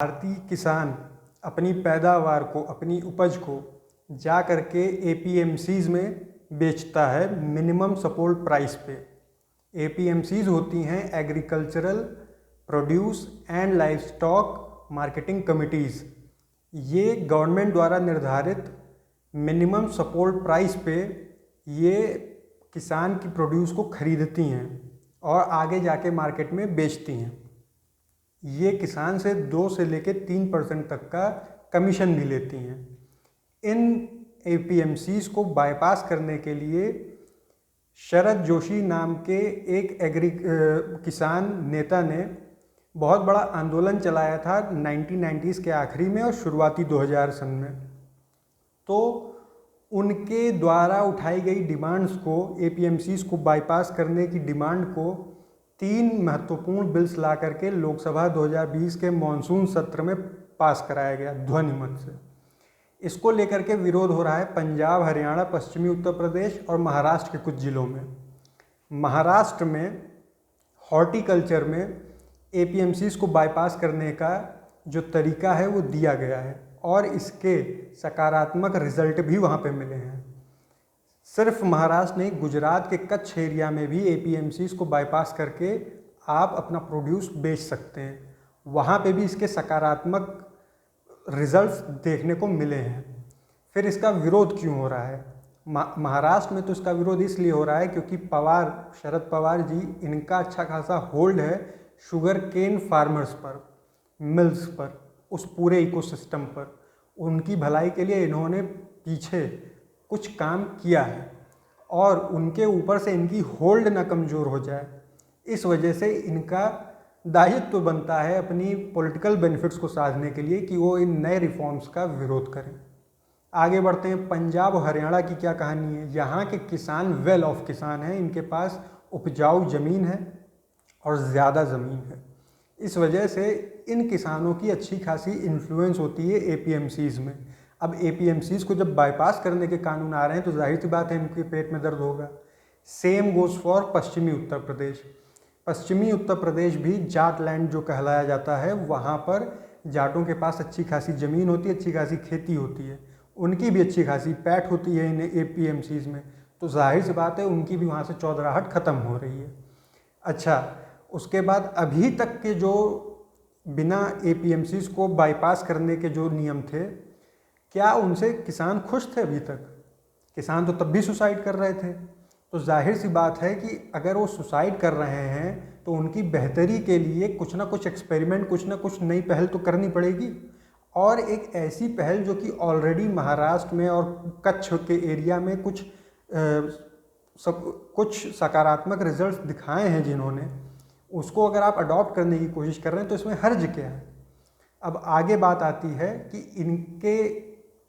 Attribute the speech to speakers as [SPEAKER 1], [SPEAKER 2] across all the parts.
[SPEAKER 1] भारतीय किसान अपनी पैदावार को, अपनी उपज को जा कर के एपीएमसीज़ में बेचता है मिनिमम सपोर्ट प्राइस पे। एपीएमसीज़ होती हैं agricultural produce and livestock marketing committees. ये गवर्नमेंट द्वारा निर्धारित मिनिमम सपोर्ट प्राइस पे ये किसान की प्रोड्यूस को खरीदती हैं और आगे जाके मार्केट में बेचती हैं। ये किसान से 2 से लेकर 3% तक का कमीशन भी लेती हैं। इन एपीएमसीज़ को बाईपास करने के लिए शरद जोशी नाम के एक किसान नेता ने बहुत बड़ा आंदोलन चलाया था 1990s के आखिरी में और शुरुआती 2000 सन में। तो उनके द्वारा उठाई गई डिमांड्स को, एपीएमसीज़ को बाईपास करने की डिमांड को 3 महत्वपूर्ण बिल्स ला करके लोकसभा 2020 के मॉनसून सत्र में पास कराया गया ध्वनिमत से। इसको लेकर के विरोध हो रहा है पंजाब, हरियाणा, पश्चिमी उत्तर प्रदेश और महाराष्ट्र के कुछ ज़िलों में। महाराष्ट्र में हॉर्टिकल्चर में एपीएमसीज़ को बाईपास करने का जो तरीका है वो दिया गया है और इसके सकारात्मक रिजल्ट भी वहाँ पे मिले हैं। सिर्फ महाराष्ट्र नहीं, गुजरात के कच्छ एरिया में भी एपीएमसीज़ को बाईपास करके आप अपना प्रोड्यूस बेच सकते हैं। वहाँ पे भी इसके सकारात्मक रिजल्ट्स देखने को मिले हैं। फिर इसका विरोध क्यों हो रहा है? महाराष्ट्र में तो इसका विरोध इसलिए हो रहा है क्योंकि शरद पवार जी, इनका अच्छा खासा होल्ड है शुगर केन फार्मर्स पर, मिल्स पर, उस पूरे इकोसिस्टम पर। उनकी भलाई के लिए इन्होंने पीछे कुछ काम किया है और उनके ऊपर से इनकी होल्ड ना कमज़ोर हो जाए, इस वजह से इनका दायित्व तो बनता है अपनी पॉलिटिकल बेनिफिट्स को साधने के लिए कि वो इन नए रिफॉर्म्स का विरोध करें। आगे बढ़ते हैं। पंजाब और हरियाणा की क्या कहानी है? यहाँ के किसान वेल ऑफ किसान हैं, इनके पास उपजाऊ ज़मीन है और ज़्यादा ज़मीन है। इस वजह से इन किसानों की अच्छी खासी इन्फ्लुएंस होती है एपीएमसीज़ में। अब एपीएमसीज़ को जब बाईपास करने के कानून आ रहे हैं तो जाहिर सी बात है इनके पेट में दर्द होगा। सेम गोज़ फॉर पश्चिमी उत्तर प्रदेश। पश्चिमी उत्तर प्रदेश भी जाट लैंड जो कहलाया जाता है, वहाँ पर जाटों के पास अच्छी खासी ज़मीन होती है, अच्छी खासी खेती होती है, उनकी भी अच्छी खासी पैठ होती है इन एपीएमसीज़ में। तो जाहिर सी बात है उनकी भी वहाँ से चौधराहट ख़त्म हो रही है। अच्छा, उसके बाद अभी तक के जो बिना एपीएमसीज़ को बाईपास करने के जो नियम थे, क्या उनसे किसान खुश थे? अभी तक किसान तो तब भी सुसाइड कर रहे थे। तो जाहिर सी बात है कि अगर वो सुसाइड कर रहे हैं तो उनकी बेहतरी के लिए कुछ ना कुछ एक्सपेरिमेंट, कुछ ना कुछ नई पहल तो करनी पड़ेगी। और एक ऐसी पहल जो कि ऑलरेडी महाराष्ट्र में और कच्छ के एरिया में कुछ सकारात्मक रिजल्ट्स दिखाए हैं जिन्होंने, उसको अगर आप अडॉप्ट करने की कोशिश कर रहे हैं तो इसमें हर्ज क्या है? अब आगे बात आती है कि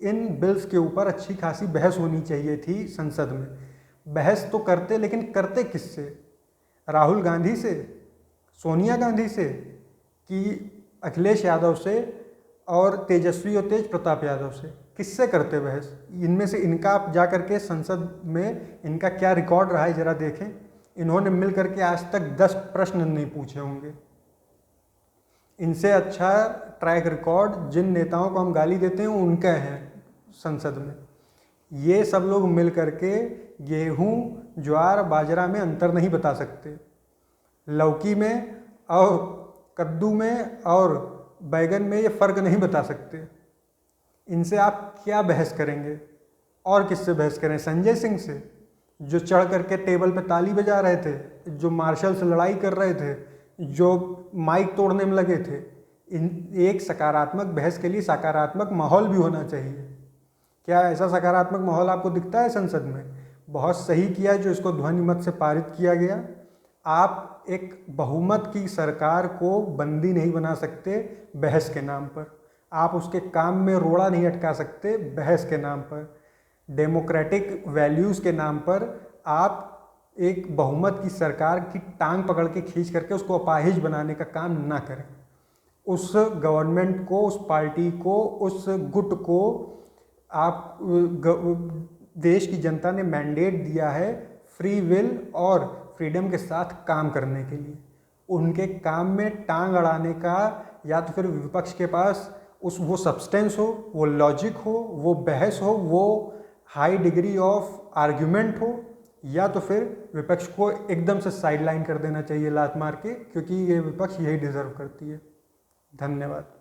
[SPEAKER 1] इन बिल्स के ऊपर अच्छी खासी बहस होनी चाहिए थी संसद में। बहस तो करते, लेकिन करते किससे? राहुल गांधी से, सोनिया गांधी से, कि अखिलेश यादव से और तेजस्वी और तेज प्रताप यादव से? किससे करते बहस? इनमें से इनका आप जा कर के संसद में इनका क्या रिकॉर्ड रहा है ज़रा देखें। इन्होंने मिल करके आज तक 10 प्रश्न नहीं पूछे होंगे। इनसे अच्छा ट्रैक रिकॉर्ड जिन नेताओं को हम गाली देते हैं उनका है संसद में। ये सब लोग मिल करके गेहूं, ज्वार, बाजरा में अंतर नहीं बता सकते, लौकी में और कद्दू में और बैगन में ये फ़र्क नहीं बता सकते। इनसे आप क्या बहस करेंगे? और किससे बहस करें? संजय सिंह से, जो चढ़ करके टेबल पे ताली बजा रहे थे, जो मार्शल से लड़ाई कर रहे थे, जो माइक तोड़ने में लगे थे। एक सकारात्मक बहस के लिए सकारात्मक माहौल भी होना चाहिए। क्या ऐसा सकारात्मक माहौल आपको दिखता है संसद में? बहुत सही किया जो इसको ध्वनिमत से पारित किया गया। आप एक बहुमत की सरकार को बंदी नहीं बना सकते बहस के नाम पर। आप उसके काम में रोड़ा नहीं अटका सकते बहस के नाम पर। डेमोक्रेटिक वैल्यूज़ के नाम पर आप एक बहुमत की सरकार की टांग पकड़ के खींच करके उसको अपाहिज बनाने का काम ना करें। उस गवर्नमेंट को, उस पार्टी को, उस गुट को आप देश की जनता ने मैंडेट दिया है फ्री विल और फ्रीडम के साथ काम करने के लिए। उनके काम में टांग अड़ाने का या तो फिर विपक्ष के पास वो सब्सटेंस हो, वो लॉजिक हो, वो बहस हो, वो हाई डिग्री ऑफ आर्ग्यूमेंट हो, या तो फिर विपक्ष को एकदम से साइडलाइन कर देना चाहिए लात मार के, क्योंकि ये विपक्ष यही डिजर्व करती है। धन्यवाद।